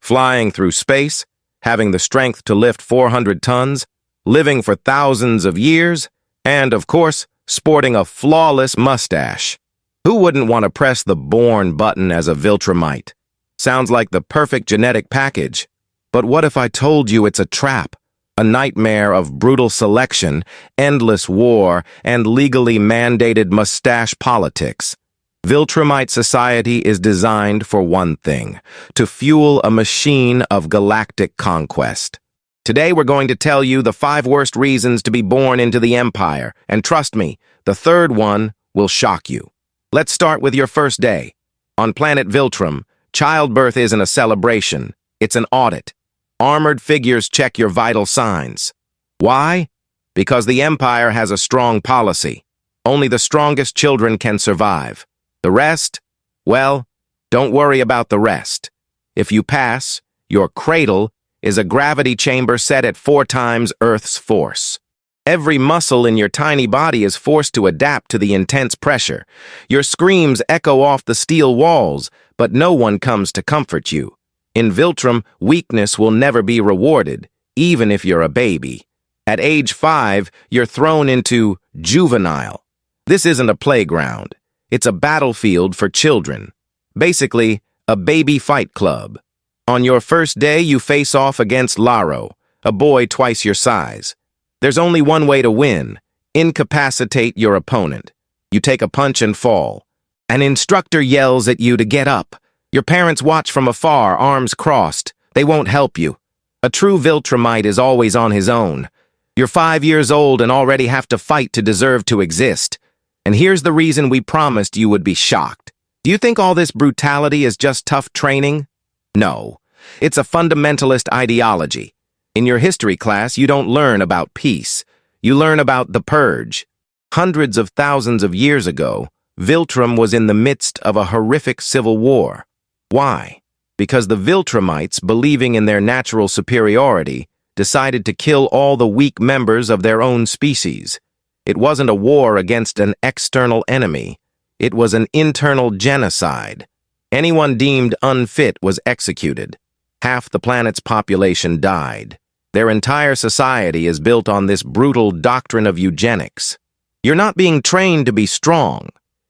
flying through space, having the strength to lift 400 tons, living for thousands of years, and, of course, sporting a flawless mustache. Who wouldn't want to press the born button as a Viltrumite? Sounds like the perfect genetic package. But what if I told you it's a trap? A nightmare of brutal selection, endless war, and legally mandated mustache politics. Viltrumite society is designed for one thing: to fuel a machine of galactic conquest. Today we're going to tell you the 5 worst reasons to be born into the Empire, and trust me, the third one will shock you. Let's start with your first day. On planet Viltrum, childbirth isn't a celebration, it's an audit. Armored figures check your vital signs. Why? Because the Empire has a strong policy. Only the strongest children can survive. The rest? Well, don't worry about the rest. If you pass, your cradle is a gravity chamber set at 4 times Earth's force. Every muscle in your tiny body is forced to adapt to the intense pressure. Your screams echo off the steel walls, but no one comes to comfort you. In Viltrum, weakness will never be rewarded, even if you're a baby. At age 5, you're thrown into juvenile. This isn't a playground. It's a battlefield for children. Basically, a baby fight club. On your first day, you face off against Laro, a boy twice your size. There's only one way to win: incapacitate your opponent. You take a punch and fall. An instructor yells at you to get up. Your parents watch from afar, arms crossed. They won't help you. A true Viltrumite is always on his own. You're 5 years old and already have to fight to deserve to exist. And here's the reason we promised you would be shocked. Do you think all this brutality is just tough training? No. It's a fundamentalist ideology. In your history class, you don't learn about peace. You learn about the purge. Hundreds of thousands of years ago, Viltrum was in the midst of a horrific civil war. Why? Because the Viltrumites, believing in their natural superiority, decided to kill all the weak members of their own species. It wasn't a war against an external enemy. It was an internal genocide. Anyone deemed unfit was executed. Half the planet's population died. Their entire society is built on this brutal doctrine of eugenics. You're not being trained to be strong.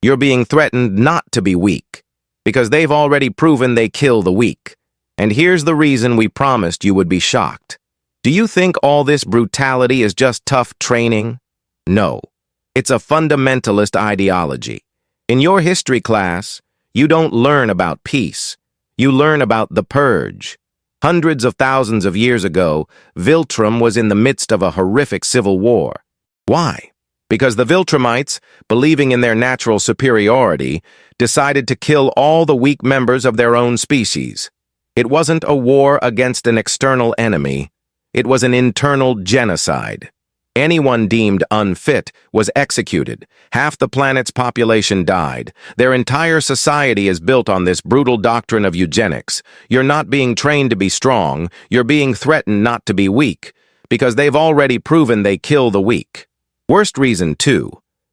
You're being threatened not to be weak, because they've already proven they kill the weak. And here's the reason we promised you would be shocked. Do you think all this brutality is just tough training? No. It's a fundamentalist ideology. In your history class, you don't learn about peace. You learn about the purge. Hundreds of thousands of years ago, Viltrum was in the midst of a horrific civil war. Why? Because the Viltrumites, believing in their natural superiority, decided to kill all the weak members of their own species. It wasn't a war against an external enemy. It was an internal genocide. Anyone deemed unfit was executed. Half the planet's population died. Their entire society is built on this brutal doctrine of eugenics. You're not being trained to be strong. You're being threatened not to be weak, because they've already proven they kill the weak. Worst reason, too.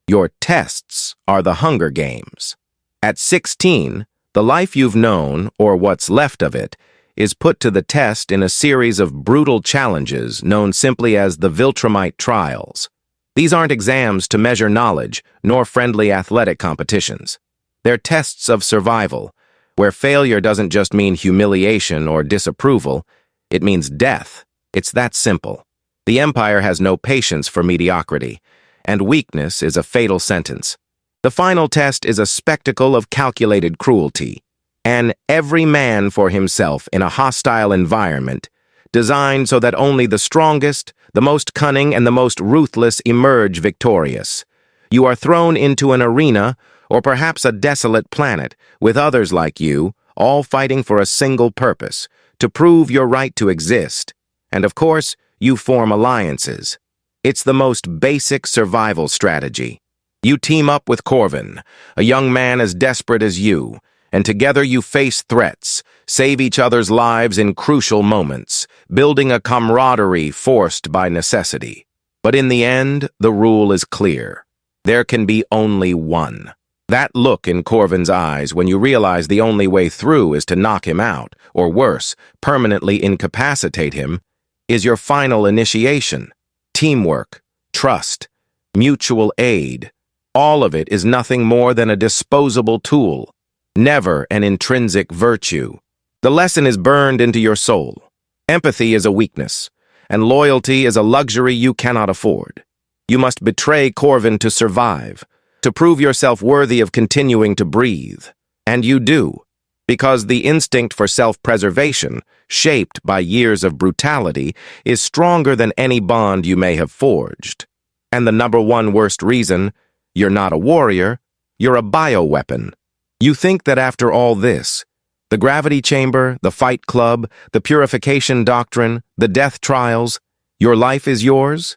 Your tests are the Hunger Games. At 16, the life you've known, or what's left of it, is put to the test in a series of brutal challenges known simply as the Viltrumite trials. These aren't exams to measure knowledge, nor friendly athletic competitions. They're tests of survival, where failure doesn't just mean humiliation or disapproval, it means death. It's that simple. The Empire has no patience for mediocrity, and weakness is a fatal sentence. The final test is a spectacle of calculated cruelty. An every man for himself in a hostile environment, designed so that only the strongest, the most cunning, and the most ruthless emerge victorious. You are thrown into an arena, or perhaps a desolate planet, with others like you, all fighting for a single purpose: to prove your right to exist. And of course, you form alliances. It's the most basic survival strategy. You team up with Corvin, a young man as desperate as you, and together you face threats, save each other's lives in crucial moments, building a camaraderie forced by necessity. But in the end, the rule is clear. There can be only one. That look in Corvin's eyes when you realize the only way through is to knock him out, or worse, permanently incapacitate him, is your final initiation. Teamwork, trust, mutual aid, all of it is nothing more than a disposable tool, never an intrinsic virtue. The lesson is burned into your soul. Empathy is a weakness, and loyalty is a luxury you cannot afford. You must betray Corvin to survive, to prove yourself worthy of continuing to breathe. And you do, because the instinct for self-preservation, shaped by years of brutality, is stronger than any bond you may have forged. And the number one worst reason, you're not a warrior, you're a bioweapon. You think that after all this, the gravity chamber, the fight club, the purification doctrine, the death trials, your life is yours?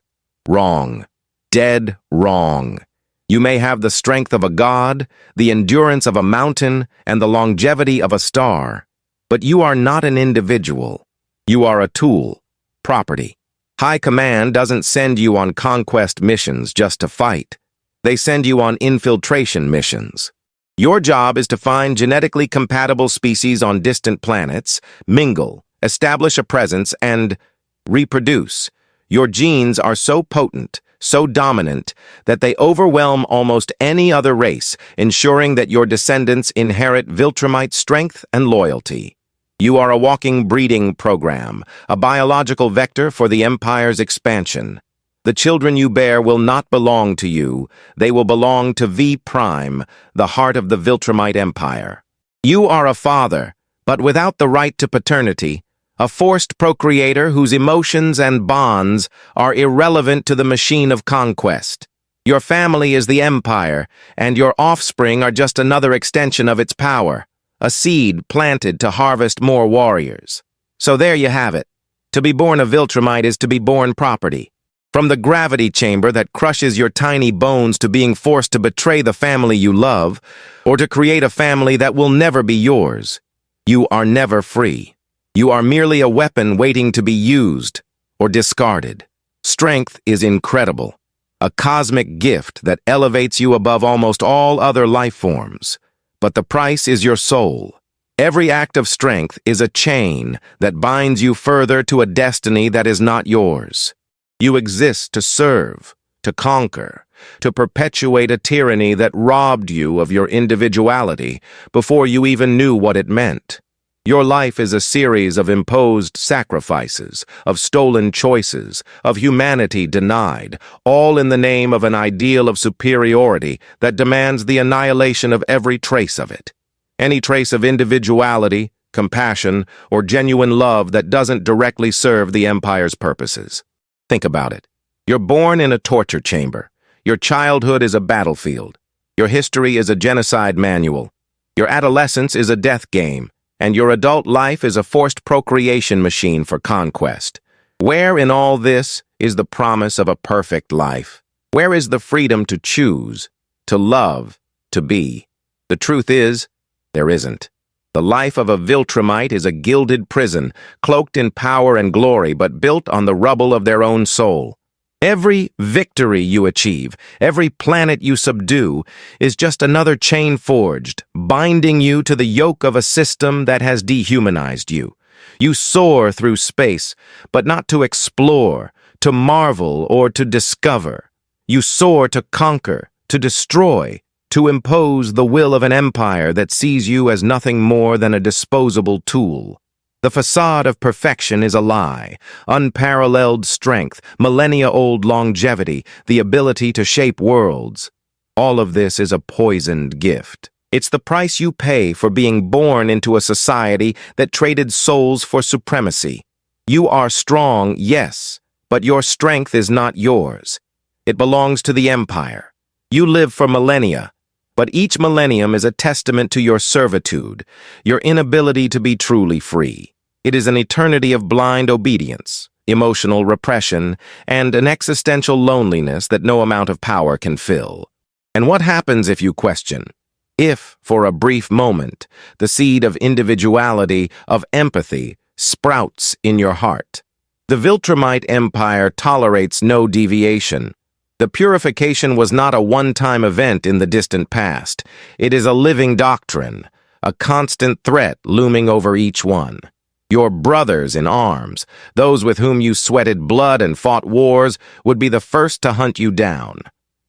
Wrong. Dead wrong. You may have the strength of a god, the endurance of a mountain, and the longevity of a star, but you are not an individual. You are a tool, property. High Command doesn't send you on conquest missions just to fight. They send you on infiltration missions. Your job is to find genetically compatible species on distant planets, mingle, establish a presence, and reproduce. Your genes are so potent, so dominant, that they overwhelm almost any other race, ensuring that your descendants inherit Viltrumite strength and loyalty. You are a walking breeding program, a biological vector for the Empire's expansion. The children you bear will not belong to you. They will belong to V Prime, the heart of the Viltrumite Empire. You are a father, but without the right to paternity, a forced procreator whose emotions and bonds are irrelevant to the machine of conquest. Your family is the Empire, and your offspring are just another extension of its power, a seed planted to harvest more warriors. So there you have it. To be born a Viltrumite is to be born property. From the gravity chamber that crushes your tiny bones to being forced to betray the family you love, or to create a family that will never be yours. You are never free. You are merely a weapon waiting to be used or discarded. Strength is incredible, a cosmic gift that elevates you above almost all other life forms. But the price is your soul. Every act of strength is a chain that binds you further to a destiny that is not yours. You exist to serve, to conquer, to perpetuate a tyranny that robbed you of your individuality before you even knew what it meant. Your life is a series of imposed sacrifices, of stolen choices, of humanity denied, all in the name of an ideal of superiority that demands the annihilation of every trace of it. Any trace of individuality, compassion, or genuine love that doesn't directly serve the Empire's purposes. Think about it. You're born in a torture chamber. Your childhood is a battlefield. Your history is a genocide manual. Your adolescence is a death game. And your adult life is a forced procreation machine for conquest. Where in all this is the promise of a perfect life? Where is the freedom to choose, to love, to be? The truth is, there isn't. The life of a Viltrumite is a gilded prison, cloaked in power and glory, but built on the rubble of their own soul. Every victory you achieve, every planet you subdue, is just another chain forged, binding you to the yoke of a system that has dehumanized you. You soar through space, but not to explore, to marvel, or to discover. You soar to conquer, to destroy, to impose the will of an empire that sees you as nothing more than a disposable tool. The facade of perfection is a lie. Unparalleled strength, millennia-old longevity, the ability to shape worlds. All of this is a poisoned gift. It's the price you pay for being born into a society that traded souls for supremacy. You are strong, yes, but your strength is not yours. It belongs to the Empire. You live for millennia, but each millennium is a testament to your servitude, your inability to be truly free. It is an eternity of blind obedience, emotional repression, and an existential loneliness that no amount of power can fill. And what happens if you question? If, for a brief moment, the seed of individuality, of empathy, sprouts in your heart? The Viltrumite Empire tolerates no deviation. The purification was not a one-time event in the distant past. It is a living doctrine, a constant threat looming over each one. Your brothers in arms, those with whom you sweated blood and fought wars, would be the first to hunt you down.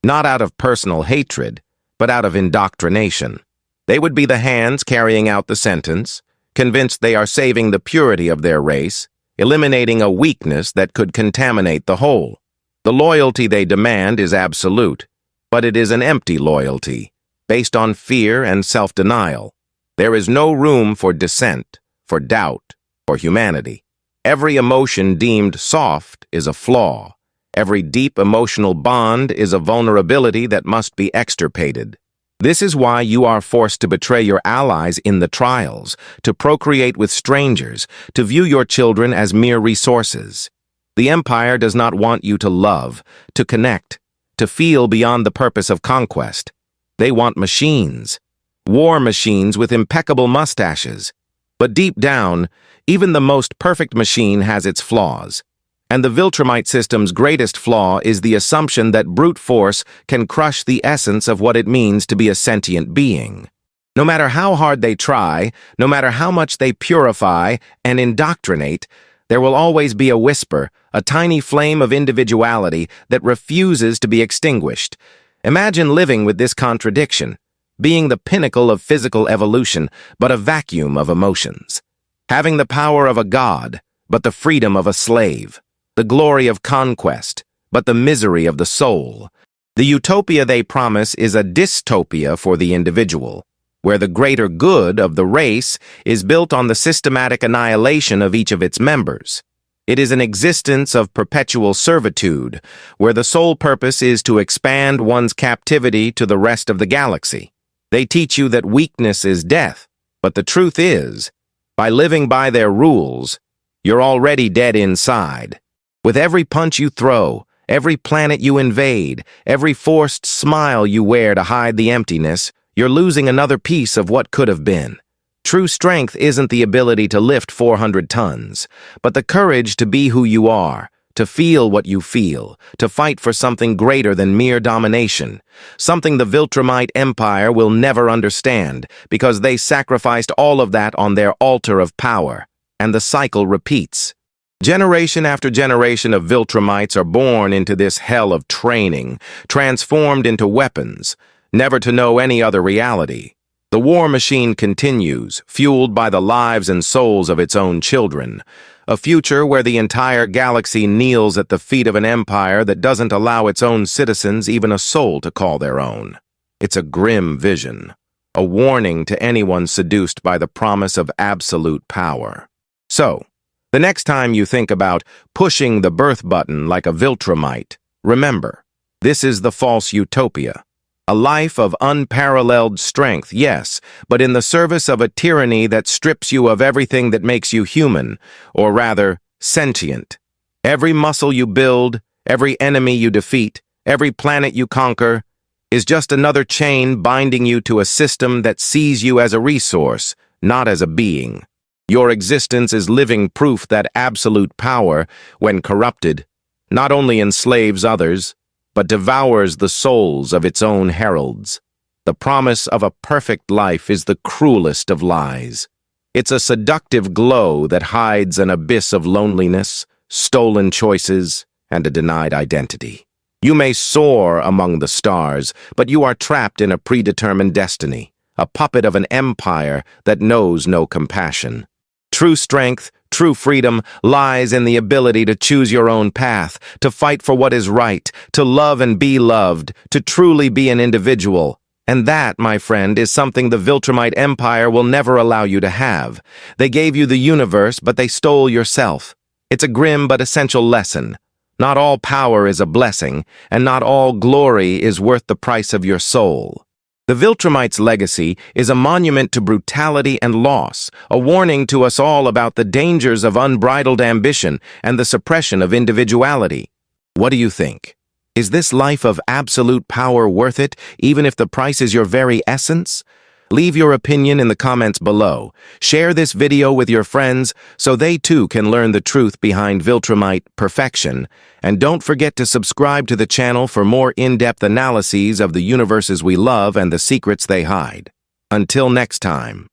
Not out of personal hatred, but out of indoctrination. They would be the hands carrying out the sentence, convinced they are saving the purity of their race, eliminating a weakness that could contaminate the whole. The loyalty they demand is absolute, but it is an empty loyalty, based on fear and self-denial. There is no room for dissent, for doubt, for humanity. Every emotion deemed soft is a flaw. Every deep emotional bond is a vulnerability that must be extirpated. This is why you are forced to betray your allies in the trials, to procreate with strangers, to view your children as mere resources. The Empire does not want you to love, to connect, to feel beyond the purpose of conquest. They want machines, war machines with impeccable mustaches. But deep down, even the most perfect machine has its flaws. And the Viltrumite system's greatest flaw is the assumption that brute force can crush the essence of what it means to be a sentient being. No matter how hard they try, no matter how much they purify and indoctrinate, there will always be a whisper, a tiny flame of individuality that refuses to be extinguished. Imagine living with this contradiction, being the pinnacle of physical evolution, but a vacuum of emotions. Having the power of a god, but the freedom of a slave. The glory of conquest, but the misery of the soul. The utopia they promise is a dystopia for the individual, where the greater good of the race is built on the systematic annihilation of each of its members. It is an existence of perpetual servitude, where the sole purpose is to expand one's captivity to the rest of the galaxy. They teach you that weakness is death, but the truth is, by living by their rules, you're already dead inside. With every punch you throw, every planet you invade, every forced smile you wear to hide the emptiness, you're losing another piece of what could have been. True strength isn't the ability to lift 400 tons, but the courage to be who you are, to feel what you feel, to fight for something greater than mere domination, something the Viltrumite Empire will never understand, because they sacrificed all of that on their altar of power, and the cycle repeats. Generation after generation of Viltrumites are born into this hell of training, transformed into weapons, never to know any other reality. The war machine continues, fueled by the lives and souls of its own children, a future where the entire galaxy kneels at the feet of an empire that doesn't allow its own citizens even a soul to call their own. It's a grim vision, a warning to anyone seduced by the promise of absolute power. So, the next time you think about pushing the birth button like a Viltrumite, remember, this is the false utopia. A life of unparalleled strength, yes, but in the service of a tyranny that strips you of everything that makes you human, or rather, sentient. Every muscle you build, every enemy you defeat, every planet you conquer, is just another chain binding you to a system that sees you as a resource, not as a being. Your existence is living proof that absolute power, when corrupted, not only enslaves others, but devours the souls of its own heralds. The promise of a perfect life is the cruelest of lies. It's a seductive glow that hides an abyss of loneliness, stolen choices, and a denied identity. You may soar among the stars, but you are trapped in a predetermined destiny, a puppet of an empire that knows no compassion. True strength, true freedom lies in the ability to choose your own path, to fight for what is right, to love and be loved, to truly be an individual. And that, my friend, is something the Viltrumite Empire will never allow you to have. They gave you the universe, but they stole yourself. It's a grim but essential lesson. Not all power is a blessing, and not all glory is worth the price of your soul. The Viltrumite's legacy is a monument to brutality and loss, a warning to us all about the dangers of unbridled ambition and the suppression of individuality. What do you think? Is this life of absolute power worth it, even if the price is your very essence? Leave your opinion in the comments below. Share this video with your friends so they too can learn the truth behind Viltrumite perfection. And don't forget to subscribe to the channel for more in-depth analyses of the universes we love and the secrets they hide. Until next time.